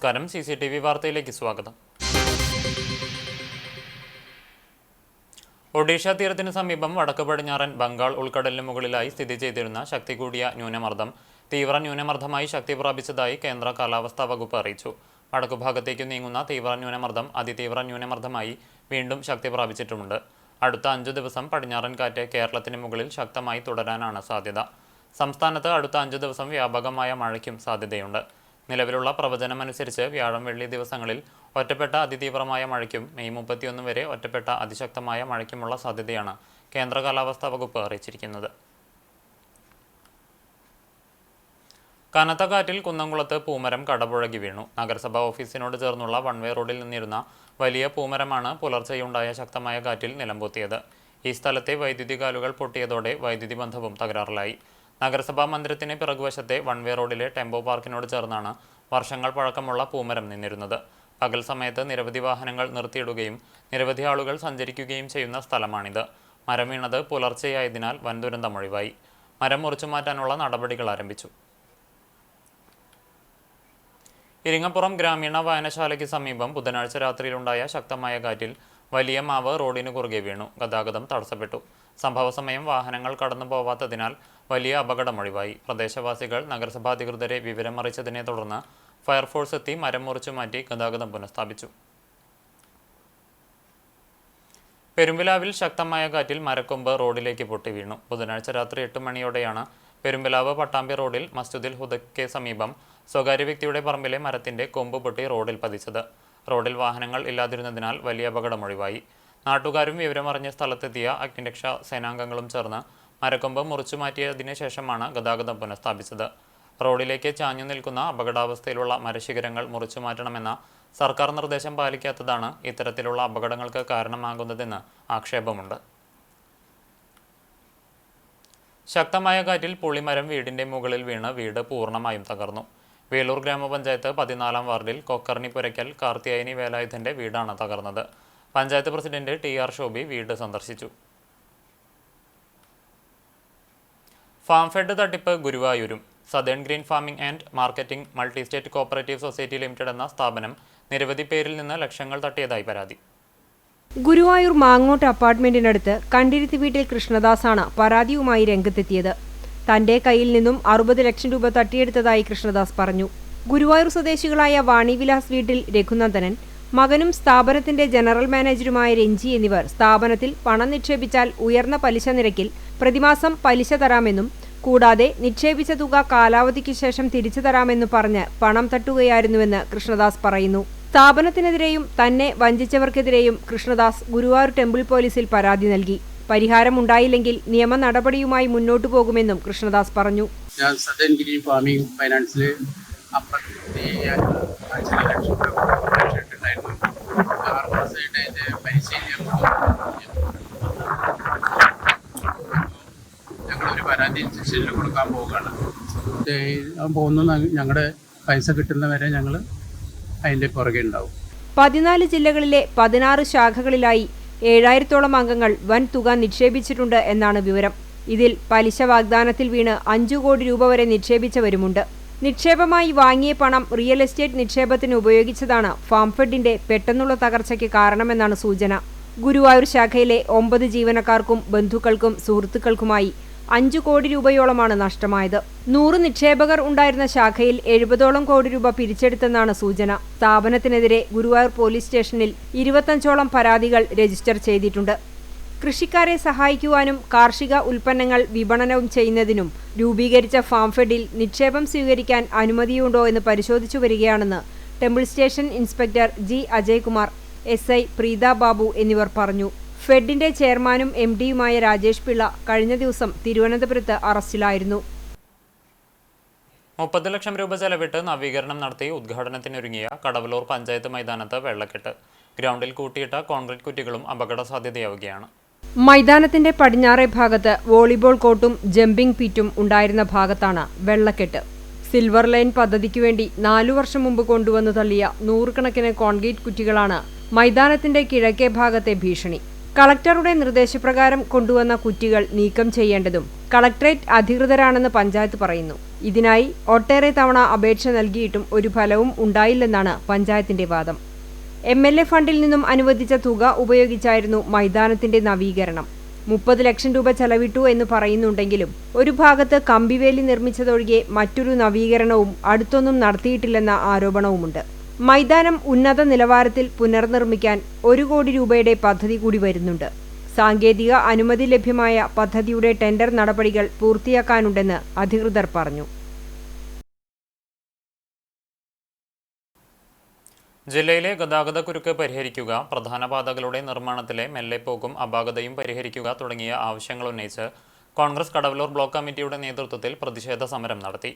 നമസ്കാരം, CCTV വാർത്തയിലേക്ക് സ്വാഗതം. ഒഡീഷ തീരത്തിന് സമീപം വടക്ക് പടിഞ്ഞാറൻ ബംഗാൾ ഉൾക്കടലിന് മുകളിലായി സ്ഥിതി ചെയ്തിരുന്ന ശക്തി കൂടിയ ന്യൂനമർദ്ദം തീവ്ര ന്യൂനമർദ്ദമായി ശക്തി പ്രാപിച്ചതായി കേന്ദ്ര കാലാവസ്ഥാ വകുപ്പ് അറിയിച്ചു. വടക്കുഭാഗത്തേക്ക് നീങ്ങുന്ന തീവ്ര ന്യൂനമർദ്ദം അതിതീവ്ര ന്യൂനമർദ്ദമായി വീണ്ടും ശക്തി പ്രാപിച്ചിട്ടുമുണ്ട്. അടുത്ത 5 ദിവസം പടിഞ്ഞാറൻ കാറ്റ് കേരളത്തിന് മുകളിൽ ശക്തമായി തുടരാനാണ് സാധ്യത. സംസ്ഥാനത്ത് അടുത്ത 5 ദിവസം വ്യാപകമായ മഴയ്ക്കും സാധ്യതയുണ്ട്. നിലവിലുള്ള പ്രവചനമനുസരിച്ച് വ്യാഴം വെള്ളി ദിവസങ്ങളിൽ ഒറ്റപ്പെട്ട അതിതീവ്രമായ മഴയ്ക്കും മെയ് 31 വരെ ഒറ്റപ്പെട്ട അതിശക്തമായ മഴയ്ക്കുമുള്ള സാധ്യതയാണ് കേന്ദ്ര കാലാവസ്ഥാ വകുപ്പ് അറിയിച്ചിരിക്കുന്നത്. കനത്ത കാറ്റിൽ കുന്നംകുളത്ത് പൂമരം കടപുഴകി വീണു. നഗരസഭാ ഓഫീസിനോട് ചേർന്നുള്ള വൺവേ റോഡിൽ നിന്നിരുന്ന വലിയ പൂമരമാണ് പുലർച്ചെയുണ്ടായ ശക്തമായ കാറ്റിൽ നിലംപൊത്തിയത്. ഈ സ്ഥലത്തെ വൈദ്യുതി കാലുകൾ പൊട്ടിയതോടെ വൈദ്യുതി ബന്ധവും തകരാറിലായി. നഗരസഭാ മന്ദിരത്തിന് പിറകുവശത്തെ വൺവേ റോഡിലെ ടെമ്പോ പാർക്കിനോട് ചേർന്നാണ് വർഷങ്ങൾ പഴക്കമുള്ള പൂമരം നിന്നിരുന്നത്. പകൽ സമയത്ത് നിരവധി വാഹനങ്ങൾ നിർത്തിയിടുകയും നിരവധി ആളുകൾ സഞ്ചരിക്കുകയും ചെയ്യുന്ന സ്ഥലമാണിത്. മരം വീണത് പുലർച്ചെയായതിനാൽ വൻ ദുരന്തമൊഴിവായി. മരം മുറിച്ചു മാറ്റാനുള്ള നടപടികൾ ആരംഭിച്ചു. ഇരിങ്ങപ്പുറം ഗ്രാമീണ വായനശാലയ്ക്ക് സമീപം ബുധനാഴ്ച രാത്രിയിലുണ്ടായ ശക്തമായ കാറ്റിൽ വലിയ മാവ് റോഡിന് കുറുകെ വീണു. ഗതാഗതം തടസ്സപ്പെട്ടു. സംഭവസമയം വാഹനങ്ങൾ കടന്നു പോവാത്തതിനാൽ വലിയ അപകടമൊഴിവായി. പ്രദേശവാസികൾ നഗരസഭാ അധികൃതരെ വിവരമറിയിച്ചതിനെ തുടർന്ന് ഫയർഫോഴ്സ് എത്തി മരം മുറിച്ചു മാറ്റി ഗതാഗതം പുനഃസ്ഥാപിച്ചു. പെരുമ്പിലാവിൽ ശക്തമായ കാറ്റിൽ മരക്കൊമ്പ് റോഡിലേക്ക് പൊട്ടി വീണു. ബുധനാഴ്ച രാത്രി 8 മണിയോടെയാണ് പെരുമ്പിലാവ് പട്ടാമ്പി റോഡിൽ മസ്ജിദുൽ ഹുദയ്ക്ക് സമീപം സ്വകാര്യ വ്യക്തിയുടെ പറമ്പിലെ മരത്തിന്റെ കൊമ്പ് പൊട്ടി റോഡിൽ പതിച്ചത്. റോഡിൽ വാഹനങ്ങൾ ഇല്ലാതിരുന്നതിനാൽ വലിയ അപകടമൊഴിവായി. നാട്ടുകാരും വിവരമറിഞ്ഞ സ്ഥലത്തെത്തിയ അഗ്നിരക്ഷാ സേനാംഗങ്ങളും ചേർന്ന് മരക്കൊമ്പ് മുറിച്ചു മാറ്റിയതിനു ശേഷമാണ് ഗതാഗതം പുനഃസ്ഥാപിച്ചത്. റോഡിലേക്ക് ചാഞ്ഞു നിൽക്കുന്ന അപകടാവസ്ഥയിലുള്ള മരശിഖരങ്ങൾ മുറിച്ചു മാറ്റണമെന്ന സർക്കാർ നിർദ്ദേശം പാലിക്കാത്തതാണ് ഇത്തരത്തിലുള്ള അപകടങ്ങൾക്ക് കാരണമാകുന്നതെന്ന് ആക്ഷേപമുണ്ട്. ശക്തമായ കാറ്റിൽ പുളിമരം വീടിന്റെ മുകളിൽ വീണ് വീട് പൂർണ്ണമായും തകർന്നു. വേലൂർ ഗ്രാമപഞ്ചായത്ത് 14-ാം വാർഡിൽ കൊക്കർണി പുരയ്ക്കൽ കാർത്തിയായനി വേലായുധന്റെ വീടാണ് തകർന്നത്. പഞ്ചായത്ത് പ്രസിഡന്റ് TR ഷോബി വീട് സന്ദർശിച്ചു. ഫാംഫെഡ് തട്ടിപ്പ് ഗുരുവായൂരും. Southern green farming and marketing multi state cooperative society limited എന്ന സ്ഥാപനം നിരവധി പേരിൽ നിന്ന് ലക്ഷങ്ങൾ തട്ടിയതായി പരാതി. ഗുരുവായൂർ മാങ്ങോട്ട് അപ്പാർട്ട്മെന്റിനടുത്ത് കണ്ടിരുത്തി വീട്ടിൽ കൃഷ്ണദാസാണ് പരാതിയുമായി രംഗത്തെത്തിയത്. തന്റെ കയ്യിൽ നിന്നും 60 ലക്ഷം രൂപ തട്ടിയെടുത്തതായി കൃഷ്ണദാസ് പറഞ്ഞു. ഗുരുവായൂർ സ്വദേശികളായ വാണിവിലാസ് വീട്ടിൽ രഘുനന്ദനൻ, മകനും സ്ഥാപനത്തിന്റെ ജനറൽ മാനേജരുമായ രഞ്ജി എന്നിവർ സ്ഥാപനത്തിൽ പണം നിക്ഷേപിച്ചാൽ ഉയർന്ന പലിശ നിരക്കിൽ പ്രതിമാസം പലിശ തരാമെന്നും കൂടാതെ നിക്ഷേപിച്ച തുക കാലാവധിക്ക് ശേഷം തിരിച്ചു തരാമെന്ന് പറഞ്ഞ് പണം തട്ടുകയായിരുന്നുവെന്ന് കൃഷ്ണദാസ് പറയുന്നു. സ്ഥാപനത്തിനെതിരെയും തന്നെ വഞ്ചിച്ചവർക്കെതിരെയും കൃഷ്ണദാസ് ഗുരുവായൂർ ടെമ്പിൾ പോലീസിൽ പരാതി നൽകി. പരിഹാരമുണ്ടായില്ലെങ്കിൽ നിയമ നടപടിയുമായി മുന്നോട്ടു പോകുമെന്നും കൃഷ്ണദാസ് പറഞ്ഞു. ഞാൻ സദേൺ ഗ്രീൻ ഫാമിംഗ് ഫൈനാൻസിൽ 5 ലക്ഷം രൂപ ഉണ്ടായിരുന്നു. 6 മാസമായിട്ട് അതിൻ്റെ പരിശീലനം ഞങ്ങളൊരു പരാതി സ്റ്റേഷനിൽ കൊടുക്കാൻ പോവുകയാണ്. ഞങ്ങളുടെ പൈസ കിട്ടുന്നവരെ ഞങ്ങൾ അതിൻ്റെ പുറകെ ഉണ്ടാവും. 14 ജില്ലകളിലെ 16 ശാഖകളിലായി 7000-ഓളം അംഗങ്ങൾ വൻ തുക നിക്ഷേപിച്ചിട്ടുണ്ട് എന്നാണ് വിവരം. ഇതിൽ പലിശ വാഗ്ദാനത്തിൽ വീണ് 5 കോടി രൂപ വരെ നിക്ഷേപിച്ചവരുമുണ്ട്. നിക്ഷേപമായി വാങ്ങിയ പണം റിയൽ എസ്റ്റേറ്റ് നിക്ഷേപത്തിന് ഉപയോഗിച്ചതാണ് ഫാംഫെഡിന്റെ പെട്ടെന്നുള്ള തകർച്ചയ്ക്ക് കാരണമെന്നാണ് സൂചന. ഗുരുവായൂർ ശാഖയിലെ 9 ജീവനക്കാർക്കും ബന്ധുക്കൾക്കും സുഹൃത്തുക്കൾക്കുമായി 5 കോടി രൂപയോളമാണ് നഷ്ടമായത്. 100 നിക്ഷേപകർ ഉണ്ടായിരുന്ന ശാഖയിൽ 70ഓളം കോടി രൂപ പിരിച്ചെടുത്തെന്നാണ് സൂചന. സ്ഥാപനത്തിനെതിരെ ഗുരുവായൂർ പോലീസ് സ്റ്റേഷനിൽ 25ഓളം പരാതികൾ രജിസ്റ്റർ ചെയ്തിട്ടുണ്ട്. കൃഷിക്കാരെ സഹായിക്കുവാനും കാർഷിക ഉൽപ്പന്നങ്ങൾ വിപണനം ചെയ്യുന്നതിനും രൂപീകരിച്ച ഫാംഫെഡിൽ നിക്ഷേപം സ്വീകരിക്കാൻ അനുമതിയുണ്ടോ എന്ന് പരിശോധിച്ചു വരികയാണെന്ന് temple station inspector G Ajaykumar, SI Preetha Babu എന്നിവർ പറഞ്ഞു. ഫെഡിന്റെ ചെയർമാനും MD-യുമായ രാജേഷ് പിള്ള കഴിഞ്ഞ ദിവസം തിരുവനന്തപുരത്ത് അറസ്റ്റിലായിരുന്നു. 30 ലക്ഷം രൂപ ചെലവിട്ട് നവീകരണം നടത്തി ഉദ്ഘാടനത്തിനൊരുങ്ങിയ കടവലൂർ പഞ്ചായത്ത് മൈതാനത്ത് വെള്ളക്കെട്ട്. ഗ്രൗണ്ടിൽ കൂട്ടിയിട്ട കോൺക്രീറ്റ് കുറ്റികളും അപകട സാധ്യതയാവുകയാണ്. മൈതാനത്തിന്റെ പടിഞ്ഞാറേ ഭാഗത്ത് വോളിബോൾ കോർട്ടും ജമ്പിംഗ് പിറ്റും ഉണ്ടായിരുന്ന ഭാഗത്താണ് വെള്ളക്കെട്ട്. സിൽവർ ലൈൻ പദ്ധതിക്കു വേണ്ടി 4 വർഷം മുമ്പ് കൊണ്ടുവന്നു തള്ളിയ 100 കണക്കിന് കോൺക്രീറ്റ് കുറ്റികളാണ് മൈതാനത്തിന്റെ കിഴക്കേ ഭാഗത്തെ ഭീഷണി. കളക്ടറുടെ നിർദ്ദേശപ്രകാരം കൊണ്ടുവന്ന കുറ്റികൾ നീക്കം ചെയ്യേണ്ടതും കളക്ടറേറ്റ് അധികൃതരാണെന്ന് പഞ്ചായത്ത് പറയുന്നു. ഇതിനായി ഒട്ടേറെ തവണ അപേക്ഷ നൽകിയിട്ടും ഒരു ഫലവും ഉണ്ടായില്ലെന്നാണ് പഞ്ചായത്തിന്റെ വാദം. MLA ഫണ്ടിൽ നിന്നും അനുവദിച്ച തുക ഉപയോഗിച്ചായിരുന്നു മൈതാനത്തിന്റെ നവീകരണം. 30 ലക്ഷം രൂപ ചെലവിട്ടു എന്ന് പറയുന്നുണ്ടെങ്കിലും ഒരു ഭാഗത്ത് കമ്പിവേലി നിർമ്മിച്ചതൊഴികെ മറ്റൊരു നവീകരണവും അടുത്തൊന്നും നടത്തിയിട്ടില്ലെന്ന ആരോപണവുമുണ്ട്. മൈതാനം ഉന്നത നിലവാരത്തിൽ പുനർനിർമ്മിക്കാൻ 1 കോടി രൂപയുടെ പദ്ധതി കൂടി വരുന്നുണ്ട്. സാങ്കേതിക അനുമതി ലഭ്യമായ പദ്ധതിയുടെ ടെൻഡർ നടപടികൾ പൂർത്തിയാക്കാനുണ്ടെന്ന് അധികൃതർ പറഞ്ഞു. ജില്ലയിലെ ഗതാഗതക്കുരുക്ക് പരിഹരിക്കുക, പ്രധാന പാതകളുടെ നിർമ്മാണത്തിലെ മെല്ലെപ്പോക്കും അപാകതയും പരിഹരിക്കുക തുടങ്ങിയ ആവശ്യങ്ങൾ ഉന്നയിച്ച് കോൺഗ്രസ് കടവല്ലൂർ ബ്ലോക്ക് കമ്മിറ്റിയുടെ നേതൃത്വത്തിൽ പ്രതിഷേധ സമരം നടത്തി.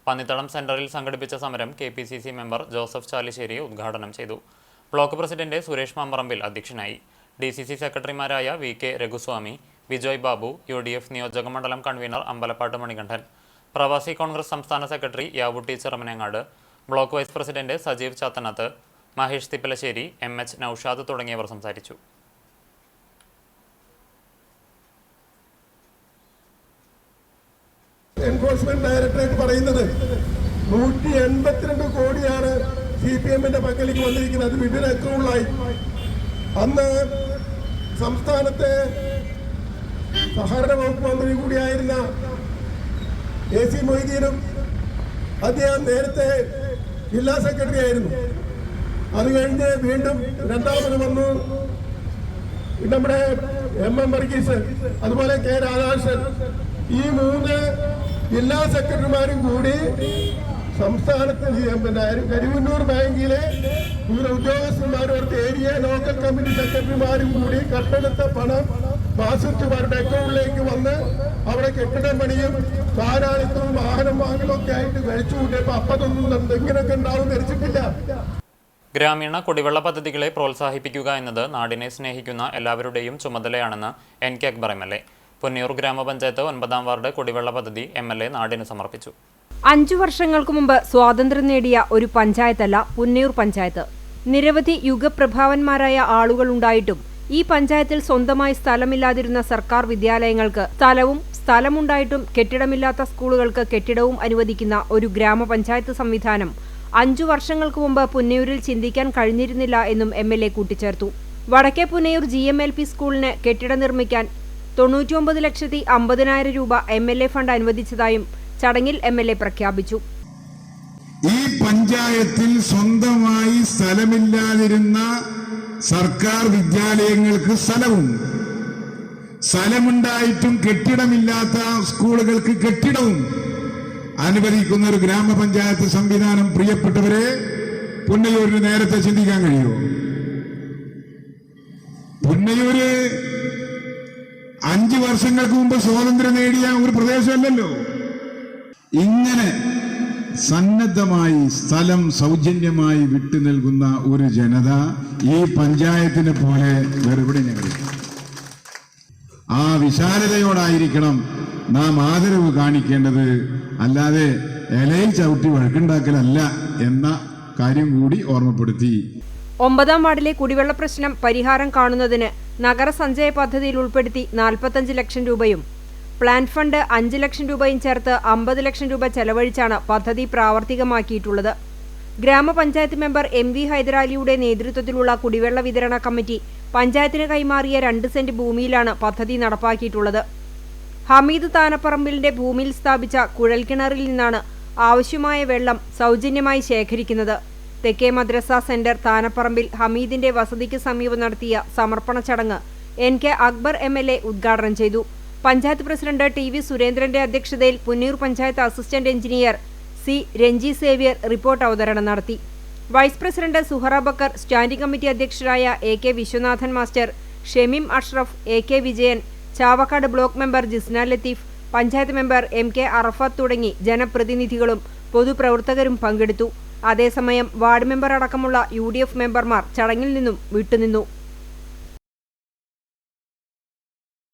പന്നിത്തടം സെന്ററിൽ സംഘടിപ്പിച്ച സമരം KPCC മെമ്പർ ജോസഫ് ചാലിശ്ശേരി ഉദ്ഘാടനം ചെയ്തു. ബ്ലോക്ക് പ്രസിഡന്റ് സുരേഷ് മാമ്പറമ്പിൽ അധ്യക്ഷനായി. DCC സെക്രട്ടറിമാരായ VK രഘുസ്വാമി, വിജോയ് ബാബു, UDF നിയോജക മണ്ഡലം കൺവീനർ അമ്പലപ്പാട്ട് മണികണ്ഠൻ, പ്രവാസി കോൺഗ്രസ് സംസ്ഥാന secretary Yavutti Chiramanangad, block vice president Sajeev Chathanath, Mahesh Thippalassery, MH Noushad തുടങ്ങിയവർ സംസാരിച്ചു. എൻഫോഴ്സ്മെന്റ് ഡയറക്ടറേറ്റ് പറയുന്നത് 182 കോടിയാണ് CPM-ന്റെ പക്കലേക്ക് വന്നിരിക്കുന്നത്. അത് വിവിധ അക്കൗണ്ടിലായി. അന്ന് സംസ്ഥാനത്തെ സഹകരണ വകുപ്പ് മന്ത്രി കൂടിയായിരുന്ന AC മൊയ്തീനും അദ്ദേഹം നേരത്തെ ജില്ലാ സെക്രട്ടറി ആയിരുന്നു. അത് കഴിഞ്ഞ് വീണ്ടും രണ്ടാമത് വന്നു നമ്മുടെ MM വർഗീസ്, അതുപോലെ K രാധാകൃഷ്ണൻ. ഈ 3 ജില്ലാ സെക്രട്ടറിമാരും കൂടി സംസ്ഥാനത്ത് കരിവന്നൂർ ബാങ്കിലെ ഉദ്യോഗസ്ഥന്മാരും അടുത്ത ഏരിയ ലോക്കൽ കമ്മിറ്റി സെക്രട്ടറിമാരും കൂടി കട്ടെടുത്ത പണം ബാസിറ്റുമാരുടെ അക്കൗണ്ടിലേക്ക് വന്ന് അവിടെ കെട്ടിടം പണിയും ധാരാളിത്തവും വാഹനം വാങ്ങലും ഒക്കെ ആയിട്ട് കഴിച്ചു കൂട്ടിയപ്പോൾ അപ്പതൊന്നും എന്തെങ്കിലുമൊക്കെ ഉണ്ടാവും ധരിച്ചിട്ടില്ല. ഗ്രാമീണ കുടിവെള്ള പദ്ധതികളെ പ്രോത്സാഹിപ്പിക്കുക എന്നത് നാടിനെ സ്നേഹിക്കുന്ന എല്ലാവരുടെയും ചുമതലയാണെന്ന് NK അക്ബർ MLA. പുന്നയൂർ ഗ്രാമപഞ്ചായത്ത് 9ാം വാർഡ് കുടിവെള്ള പദ്ധതി MLA നാടിന് സമർപ്പിച്ചു. 5 വർഷങ്ങൾക്ക് മുമ്പ് സ്വാതന്ത്ര്യം നേടിയ ഒരു പഞ്ചായത്തല്ല പുന്നയൂർ പഞ്ചായത്ത്. നിരവധി യുഗപ്രഭാവന്മാരായ ആളുകളുണ്ടായിട്ടും ഈ പഞ്ചായത്തിൽ സ്വന്തമായി സ്ഥലമില്ലാതിരുന്ന സർക്കാർ വിദ്യാലയങ്ങൾക്ക് സ്ഥലമുണ്ടായിട്ടും കെട്ടിടമില്ലാത്ത സ്കൂളുകൾക്ക് കെട്ടിടവും അനുവദിക്കുന്ന ഒരു ഗ്രാമപഞ്ചായത്ത് സംവിധാനം 5 വർഷങ്ങൾക്ക് മുമ്പ് പുന്നയൂരിൽ ചിന്തിക്കാൻ കഴിഞ്ഞിരുന്നില്ല എന്നും MLA കൂട്ടിച്ചേർത്തു. വടക്കേ പുന്നയൂർ GMLP സ്കൂളിന് കെട്ടിടം നിർമ്മിക്കാൻ 99,50,000 രൂപ MLA ഫണ്ട് അനുവദിച്ചതായും ചടങ്ങിൽ MLA പ്രഖ്യാപിച്ചു. ഈ പഞ്ചായത്തിൽ സ്വന്തമായി സ്ഥലമില്ലാതിരുന്ന സർക്കാർ വിദ്യാലയങ്ങൾക്ക് സ്ഥലമുണ്ടായിട്ടും കെട്ടിടമില്ലാത്ത സ്കൂളുകൾക്ക് കെട്ടിടവും അനുവദിക്കുന്ന ഒരു ഗ്രാമപഞ്ചായത്ത് സംവിധാനം പ്രിയപ്പെട്ടവരെ പുന്നയൂരിന് നേരത്തെ ചിന്തിക്കാൻ കഴിയുമോ? പുന്നയൂര് 5 വർഷങ്ങൾക്ക് മുമ്പ് സ്വാതന്ത്ര്യം നേടിയ ഒരു പ്രദേശമല്ലല്ലോ. ഇങ്ങനെ സന്നദ്ധമായി സ്ഥലം സൗജന്യമായി വിട്ടു നൽകുന്ന ഒരു ജനത ഈ പഞ്ചായത്തിനെ പോലെ വേറെവിടെ ഞങ്ങൾ. ആ വിശാലതയോടായിരിക്കണം നാം ആദരവ് കാണിക്കേണ്ടത്, അല്ലാതെ ഇലയിൽ ചവിട്ടി വഴക്കുണ്ടാക്കലല്ല എന്ന കാര്യം കൂടി ഓർമ്മപ്പെടുത്തി. 9ാം വാർഡിലെ കുടിവെള്ള പ്രശ്നം പരിഹാരം കാണുന്നതിന് നഗരസഞ്ചയ പദ്ധതിയിൽ ഉൾപ്പെടുത്തി 45 ലക്ഷം രൂപയും പ്ലാൻ ഫണ്ട് 5 ലക്ഷം രൂപയും ചേർത്ത് 50 ലക്ഷം രൂപ ചെലവഴിച്ചാണ് പദ്ധതി പ്രാവർത്തികമാക്കിയിട്ടുള്ളത്. ഗ്രാമപഞ്ചായത്ത് മെമ്പർ MV ഹൈദരാലിയുടെ നേതൃത്വത്തിലുള്ള കുടിവെള്ള വിതരണ കമ്മിറ്റി പഞ്ചായത്തിന് കൈമാറിയ 2 സെന്റ് ഭൂമിയിലാണ് പദ്ധതി നടപ്പാക്കിയിട്ടുള്ളത്. ഹമീദ് താനപ്പറമ്പിലിന്റെ ഭൂമിയിൽ സ്ഥാപിച്ച കുഴൽക്കിണറിൽ നിന്നാണ് ആവശ്യമായ വെള്ളം സൗജന്യമായി ശേഖരിക്കുന്നത്. തെക്കേ മദ്രസ സെന്റർ താനപ്പറമ്പിൽ ഹമീദിന്റെ വസതിക്ക് സമീപം നടത്തിയ സമർപ്പണ ചടങ്ങ് NK അക്ബർ MLA ഉദ്ഘാടനം ചെയ്തു. പഞ്ചായത്ത് പ്രസിഡന്റ് TV സുരേന്ദ്രന്റെ അധ്യക്ഷതയിൽ Punnayur panchayat assistant engineer C Ranji Xavier report അവതരണം നടത്തി. Vice president Suhara Bakkar, standing committee അധ്യക്ഷരായ AK Viswanathan master, Shemeem Ashraf, AK Vijayan, Chavakkad block member Jisna Latheef, panchayat member MK Arafath തുടങ്ങി ജനപ്രതിനിധികളും പൊതുപ്രവർത്തകരും പങ്കെടുത്തു. അതേസമയം വാർഡ് മെമ്പർ അടക്കമുള്ള UDF മെമ്പർമാർ ചടങ്ങിൽ നിന്നും വിട്ടുനിന്നു.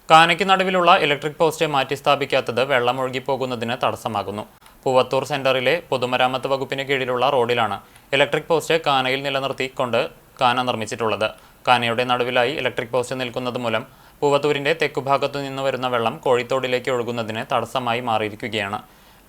കാനയ്ക്ക് നടുവിലുള്ള ഇലക്ട്രിക് പോസ്റ്റ് മാറ്റി സ്ഥാപിക്കാത്തത് വെള്ളമൊഴുകിപ്പോകുന്നതിന് തടസ്സമാകുന്നു. പൂവത്തൂർ സെന്ററിലെ പൊതുമരാമത്ത് വകുപ്പിന് കീഴിലുള്ള റോഡിലാണ് ഇലക്ട്രിക് പോസ്റ്റ് കാനയിൽ നിലനിർത്തിക്കൊണ്ട് കാന നിർമ്മിച്ചിട്ടുള്ളത്. കാനയുടെ നടുവിലായി ഇലക്ട്രിക് പോസ്റ്റ് നിൽക്കുന്നത് മൂലം പൂവത്തൂരിന്റെ തെക്കുഭാഗത്തു നിന്ന് വരുന്ന വെള്ളം കോഴിത്തോടിലേക്ക് ഒഴുകുന്നതിന് തടസ്സമായി മാറിയിരിക്കുകയാണ്.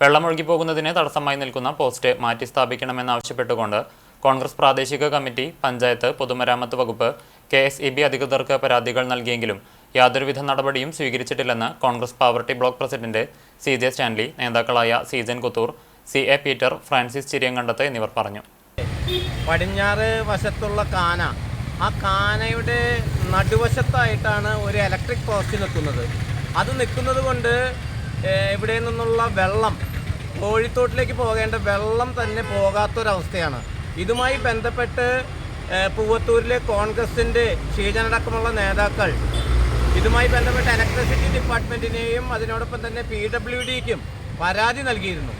വെള്ളം ഒഴുകിപ്പോകുന്നതിന് തടസ്സമായി നിൽക്കുന്ന പോസ്റ്റ് മാറ്റി സ്ഥാപിക്കണമെന്നാവശ്യപ്പെട്ടുകൊണ്ട് കോൺഗ്രസ് പ്രാദേശിക കമ്മിറ്റി, പഞ്ചായത്ത്, പൊതുമരാമത്ത് വകുപ്പ്, KSEB അധികൃതർക്ക് പരാതികൾ നൽകിയെങ്കിലും യാതൊരുവിധ നടപടിയും സ്വീകരിച്ചിട്ടില്ലെന്ന് Congress Pavaratty block president CJ Stanley, നേതാക്കളായ സീജൻ കുത്തൂർ, CA പീറ്റർ, ഫ്രാൻസിസ് ചിരിയങ്കണ്ടത്ത് എന്നിവർ പറഞ്ഞു. പടിഞ്ഞാറ് വശത്തുള്ള കാന, ആ കാനയുടെ നടുവശത്തായിട്ടാണ് ഒരു ഇലക്ട്രിക് പോസ്റ്റ് നിൽക്കുന്നത്. അത് നിൽക്കുന്നത് കൊണ്ട് ഇവിടെ നിന്നുള്ള വെള്ളം കോഴിത്തോട്ടിലേക്ക് പോകേണ്ട വെള്ളം തന്നെ പോകാത്തൊരവസ്ഥയാണ്. ഇതുമായി ബന്ധപ്പെട്ട് പൂവത്തൂരിലെ കോൺഗ്രസിൻ്റെ ഷീജനടക്കമുള്ള നേതാക്കൾ ഇതുമായി ബന്ധപ്പെട്ട് ഇലക്ട്രിസിറ്റി ഡിപ്പാർട്ട്മെൻറ്റിനെയും അതിനോടൊപ്പം തന്നെ PWDക്കും പരാതി നൽകിയിരുന്നു.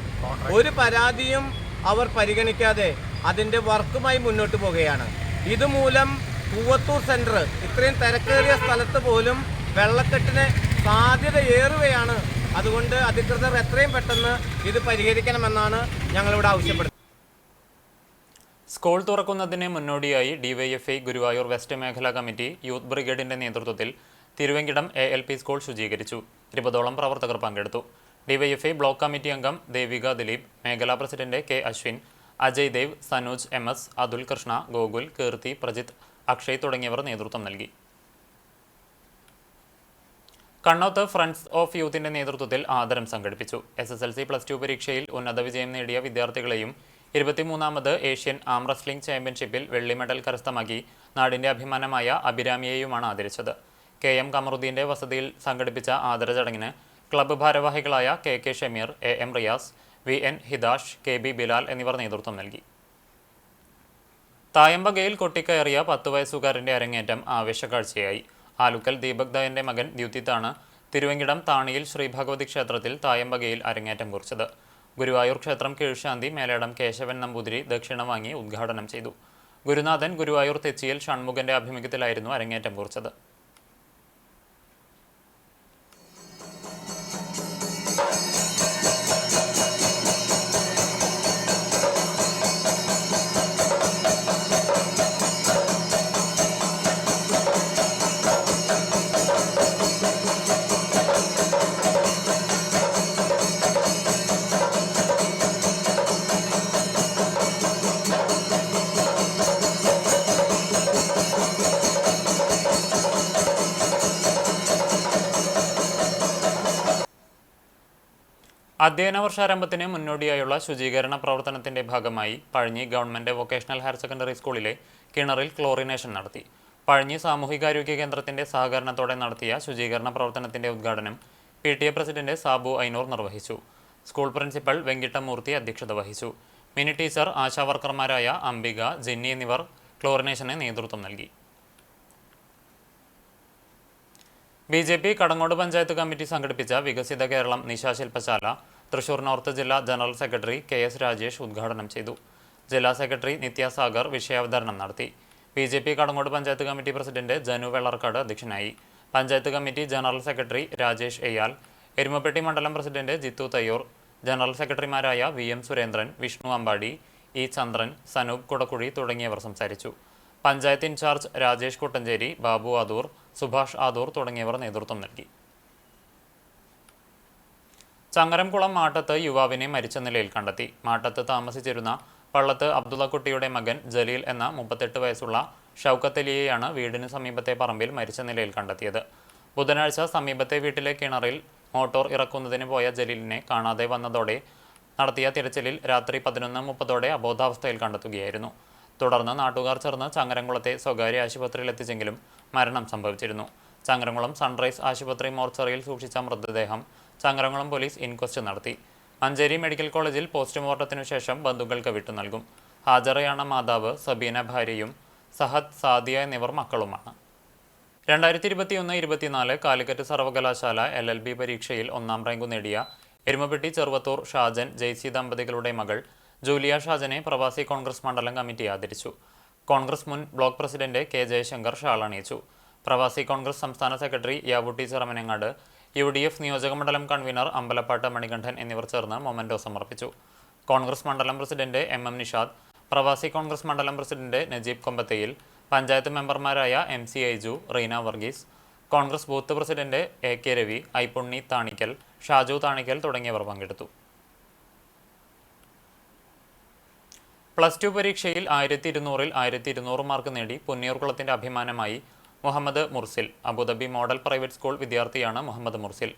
ഒരു പരാതിയും അവർ പരിഗണിക്കാതെ അതിൻ്റെ വർക്കുമായി മുന്നോട്ട് പോവുകയാണ്. ഇതുമൂലം പൂവത്തൂർ സെൻറ്റർ ഇത്രയും തിരക്കേറിയ സ്ഥലത്ത് പോലും വെള്ളക്കെട്ടിന് സാധ്യതയേറുകയാണ്. അതുകൊണ്ട് അധികൃതർ എത്രയും പെട്ടെന്ന് ഇത് പരിഹരിക്കണമെന്നാണ് ഞങ്ങളിവിടെ ആവശ്യപ്പെടുന്നത്. സ്കൂൾ തുറക്കുന്നതിന് മുന്നോടിയായി DYFI ഗുരുവായൂർ വെസ്റ്റ് മേഖലാ കമ്മിറ്റി യൂത്ത് ബ്രിഗേഡിന്റെ നേതൃത്വത്തിൽ തിരുവെങ്കിടം ALP സ്കൂൾ ശുചീകരിച്ചു. 20ഓളം പ്രവർത്തകർ പങ്കെടുത്തു. DYFI ബ്ലോക്ക് കമ്മിറ്റി അംഗം ദേവിക ദിലീപ്, മേഖലാ president K Ashwin, Ajay Dev, Sanoj MS, Athul Krishna, Gokul, Keerthi, Prajith, Akshay തുടങ്ങിയവർ നേതൃത്വം നൽകി. കണ്ണോത്ത് ഫ്രണ്ട്സ് ഓഫ് യൂത്തിന്റെ നേതൃത്വത്തിൽ ആദരം സംഘടിപ്പിച്ചു. SSLC+2 പരീക്ഷയിൽ ഉന്നത വിജയം നേടിയ വിദ്യാർത്ഥികളെയും 23ാമത് ഏഷ്യൻ ആം റെസ്ലിംഗ് ചാമ്പ്യൻഷിപ്പിൽ വെള്ളി മെഡൽ കരസ്ഥമാക്കി നാടിന്റെ അഭിമാനമായ അഭിരാമിയെയുമാണ് ആദരിച്ചത്. KM കമറുദ്ദീന്റെ വസതിയിൽ സംഘടിപ്പിച്ച ആദര ചടങ്ങിന് ക്ലബ്ബ് ഭാരവാഹികളായ KK Shameer, AM Riyas, VN ഹിദാഷ്, KB Bilal എന്നിവർ നേതൃത്വം നൽകി. തായമ്പകയിൽ കൊട്ടിക്കയറിയ 10 വയസ്സുകാരന്റെ അരങ്ങേറ്റം ആവേശക്കാഴ്ചയായി. ആലുക്കൽ ദീപക് ദയന്റെ മകൻ ദ്യുതിത്താണ് തിരുവെങ്കിടം താണിയിൽ ശ്രീ ഭഗവതി ക്ഷേത്രത്തിൽ തായമ്പകയിൽ അരങ്ങേറ്റം കുറിച്ചത്. ഗുരുവായൂർ ക്ഷേത്രം കീഴ്ശാന്തി മേലേടം കേശവൻ നമ്പൂതിരി ദക്ഷിണ വാങ്ങി ഉദ്ഘാടനം ചെയ്തു. ഗുരുനാഥൻ ഗുരുവായൂർ തെച്ചിയിൽ ഷൺമുഖന്റെ ആഭിമുഖ്യത്തിലായിരുന്നു അരങ്ങേറ്റം കുറിച്ചത്. അധ്യയന വർഷാരംഭത്തിന് മുന്നോടിയായുള്ള ശുചീകരണ പ്രവർത്തനത്തിന്റെ ഭാഗമായി Pazhanji government vocational higher secondary സ്കൂളിലെ കിണറിൽ ക്ലോറിനേഷൻ നടത്തി. പഴഞ്ഞി സാമൂഹികാരോഗ്യ കേന്ദ്രത്തിന്റെ സഹകരണത്തോടെ നടത്തിയ ശുചീകരണ പ്രവർത്തനത്തിന്റെ ഉദ്ഘാടനം PTA പ്രസിഡന്റ് സാബു ഐനൂർ നിർവഹിച്ചു. സ്കൂൾ പ്രിൻസിപ്പൽ വെങ്കിട്ടമൂർത്തി അധ്യക്ഷത വഹിച്ചു. മിനി ടീച്ചർ, ആശാവർക്കർമാരായ അംബിക, ജിന്നി എന്നിവർ ക്ലോറിനേഷന് നേതൃത്വം നൽകി. BJP കടങ്ങോട് പഞ്ചായത്ത് കമ്മിറ്റി സംഘടിപ്പിച്ച വികസിത കേരളം നിശാശില്പശാല തൃശൂർ നോർത്ത് ജില്ലാ ജനറൽ സെക്രട്ടറി KS രാജേഷ് ഉദ്ഘാടനം ചെയ്തു. ജില്ലാ സെക്രട്ടറി നിത്യ സാഗർ വിഷയാവതരണം നടത്തി. BJP Kadangode panchayat committee president Janu Vellarkad അധ്യക്ഷനായി. Panchayat committee general secretary Rajesh Eyyal, Erumapetty മണ്ഡലം പ്രസിഡന്റ് ജിത്തു തയ്യൂർ, ജനറൽ സെക്രട്ടറിമാരായ VM സുരേന്ദ്രൻ, വിഷ്ണു അമ്പാടി, E ചന്ദ്രൻ, സനൂപ് കുടക്കുഴി തുടങ്ങിയവർ സംസാരിച്ചു. പഞ്ചായത്ത് ഇൻചാർജ് രാജേഷ് കുട്ടഞ്ചേരി, ബാബു ആദൂർ, സുഭാഷ് ആദൂർ തുടങ്ങിയവർ നേതൃത്വം നൽകി. ചങ്ങരംകുളം മാട്ടത്ത് യുവാവിനെ മരിച്ച നിലയിൽ കണ്ടെത്തി. മാട്ടത്ത് താമസിച്ചിരുന്ന പള്ളത്ത് അബ്ദുള്ളക്കുട്ടിയുടെ മകൻ ജലീൽ എന്ന 38 വയസ്സുള്ള ഷൗക്കത്ത് അലിയെയാണ് വീടിന് സമീപത്തെ പറമ്പിൽ മരിച്ച നിലയിൽ കണ്ടെത്തിയത്. ബുധനാഴ്ച സമീപത്തെ വീട്ടിലെ കിണറിൽ മോട്ടോർ ഇറക്കുന്നതിന് പോയ ജലീലിനെ കാണാതെ വന്നതോടെ നടത്തിയ തിരച്ചിലിൽ രാത്രി 11:30 അബോധാവസ്ഥയിൽ കണ്ടെത്തുകയായിരുന്നു. തുടർന്ന് നാട്ടുകാർ ചേർന്ന് ചങ്ങരംകുളത്തെ സ്വകാര്യ ആശുപത്രിയിൽ എത്തിച്ചെങ്കിലും മരണം സംഭവിച്ചിരുന്നു. ചങ്ങരംകുളം സൺറൈസ് ആശുപത്രി മോർച്ചറിയിൽ സൂക്ഷിച്ച മൃതദേഹം ചങ്ങരംകുളം പോലീസ് ഇൻക്വസ്റ്റ് നടത്തി. മഞ്ചേരി മെഡിക്കൽ കോളേജിൽ പോസ്റ്റ്മോർട്ടത്തിനു ശേഷം ബന്ധുക്കൾക്ക് വിട്ടു നൽകും. ഹാജറയാണ് മാതാവ്, സബീന ഭാര്യയും, സഹദ്, സാദിയ എന്നിവർ മക്കളുമാണ്. 2021-24 കാലിക്കറ്റ് സർവകലാശാല LLB പരീക്ഷയിൽ 1ാം റാങ്ക് നേടിയ എരുമപ്പെട്ടി ചെറുവത്തൂർ ഷാജൻ ജെയ്സി ദമ്പതികളുടെ മകൾ ജൂലിയ ഷാജനെ പ്രവാസി കോൺഗ്രസ് മണ്ഡലം കമ്മിറ്റി ആദരിച്ചു. കോൺഗ്രസ് മുൻ block president K Jayashankar shawl അണിയിച്ചു. പ്രവാസി കോൺഗ്രസ് സംസ്ഥാന സെക്രട്ടറി യാവൂട്ടി ചെറമനങ്ങാട്, UDF നിയോജകമണ്ഡലം കൺവീനർ അമ്പലപ്പാട്ട് മണികണ്ഠൻ എന്നിവർ ചേർന്ന് മൊമെന്റോ സമർപ്പിച്ചു. കോൺഗ്രസ് മണ്ഡലം പ്രസിഡന്റ് MM നിഷാദ്, പ്രവാസി കോൺഗ്രസ് മണ്ഡലം പ്രസിഡന്റ് നജീബ് കൊമ്പത്തയിൽ, പഞ്ചായത്ത് മെമ്പർമാരായ MC Aiju, Reena Varghese, Congress booth president AK Ravi, Aipunni Thanikkal, Shaju Thanikkal തുടങ്ങിയവർ പങ്കെടുത്തു. +2 പരീക്ഷയിൽ 1200-ൽ 1200 മാർക്ക് നേടി പുന്നയൂർകുളത്തിന്റെ അഭിമാനമായി Muhammad Mursil. Abu Dhabi model private school വിദ്യാർത്ഥിയാണ് Muhammad Mursil.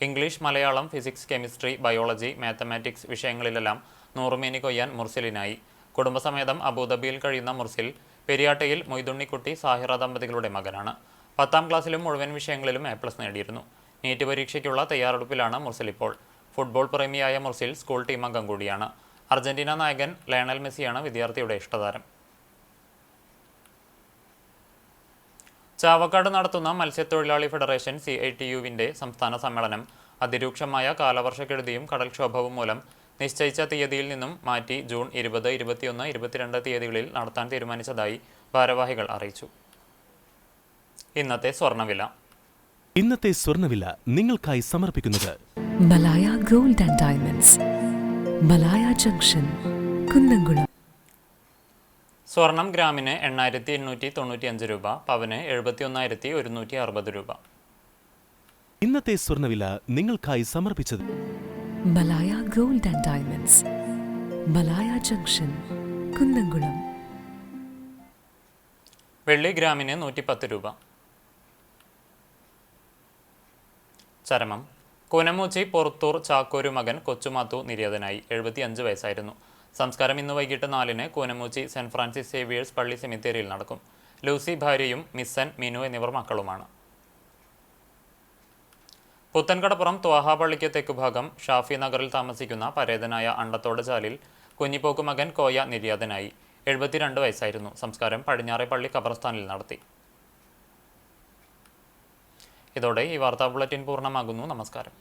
English, Malayalam, physics, chemistry, biology, mathematics വിഷയങ്ങളിലെല്ലാം 100 മേനി കൊയ്യാൻ മുർസിലിനായി. കുടുംബസമേതം അബുദാബിയിൽ കഴിയുന്ന മുർസിൽ പെരിയാട്ടയിൽ മൊയ്തുണ്ണിക്കുട്ടി സാഹിറ ദമ്പതികളുടെ മകനാണ്. 10ാം ക്ലാസ്സിലും മുഴുവൻ വിഷയങ്ങളിലും A+ നേടിയിരുന്നു. നീറ്റ് പരീക്ഷയ്ക്കുള്ള തയ്യാറെടുപ്പിലാണ് മുർസിൽ ഇപ്പോൾ. ഫുട്ബോൾ പ്രേമിയായ മുർസിൽ സ്കൂൾ ടീം അംഗം കൂടിയാണ്. അർജന്റീന നായകൻ ലയണൽ മെസ്സിയാണ് വിദ്യാർത്ഥിയുടെ ഇഷ്ടതാരം. ചാവക്കാട് നടത്തുന്ന മത്സ്യത്തൊഴിലാളി ഫെഡറേഷൻ CITU-വിന്റെ സംസ്ഥാന സമ്മേളനം അതിരൂക്ഷമായ കാലവർഷക്കെടുതിയും കടൽക്ഷോഭവും മൂലം നിശ്ചയിച്ച തീയതിയിൽ നിന്നും മാറ്റി ജൂൺ 20, 21, 22 തീയതികളിൽ നടത്താൻ തീരുമാനിച്ചതായി ഭാരവാഹികൾ അറിയിച്ചു. ഇന്നത്തെ സ്വർണ്ണവില നിങ്ങൾക്കായി സമർപ്പിക്കുന്നത് Malaya gold and diamonds, Malaya junction, Kunnamkulam. സ്വർണം ഗ്രാമിന് 8,895 രൂപ, പവന് 71,160 രൂപ. ഇന്നത്തെ സ്വർണ്ണവില നിങ്ങൾക്കായി സമർപ്പിച്ചത് Malaya gold and diamonds, Malaya junction, Kunnamkulam. വെള്ളി ഗ്രാമിന് 110 രൂപ. ചരമം. കൂനമൂച്ചി പൊറത്തൂർ ചാക്കോരു മകൻ കൊച്ചുമാത്തു നിര്യാതനായി. 75 വയസ്സായിരുന്നു. സംസ്കാരം ഇന്ന് വൈകിട്ട് 4-ന് കൂനമൂച്ചി സെന്റ് ഫ്രാൻസിസ് സേവിയേഴ്സ് പള്ളി സെമിത്തേരിയിൽ നടക്കും. ലൂസി ഭാര്യയും മിസ്സൻ, മിനു എന്നിവർ മക്കളുമാണ്. പുത്തൻകടപ്പുറം ത്വാഹ പള്ളിക്ക് തെക്കുഭാഗം ഷാഫി നഗറിൽ താമസിക്കുന്ന പരേതനായ അണ്ടത്തോട് ചാലിൽ കുഞ്ഞിപ്പോക്ക് മകൻ കോയ നിര്യാതനായി. 72 വയസ്സായിരുന്നു. സംസ്കാരം പടിഞ്ഞാറെ പള്ളി ഖബർസ്ഥാനിൽ നടത്തി. ഇതോടെ ഈ വാർത്താ ബുള്ളറ്റിൻ പൂർണ്ണമാകുന്നു. നമസ്കാരം.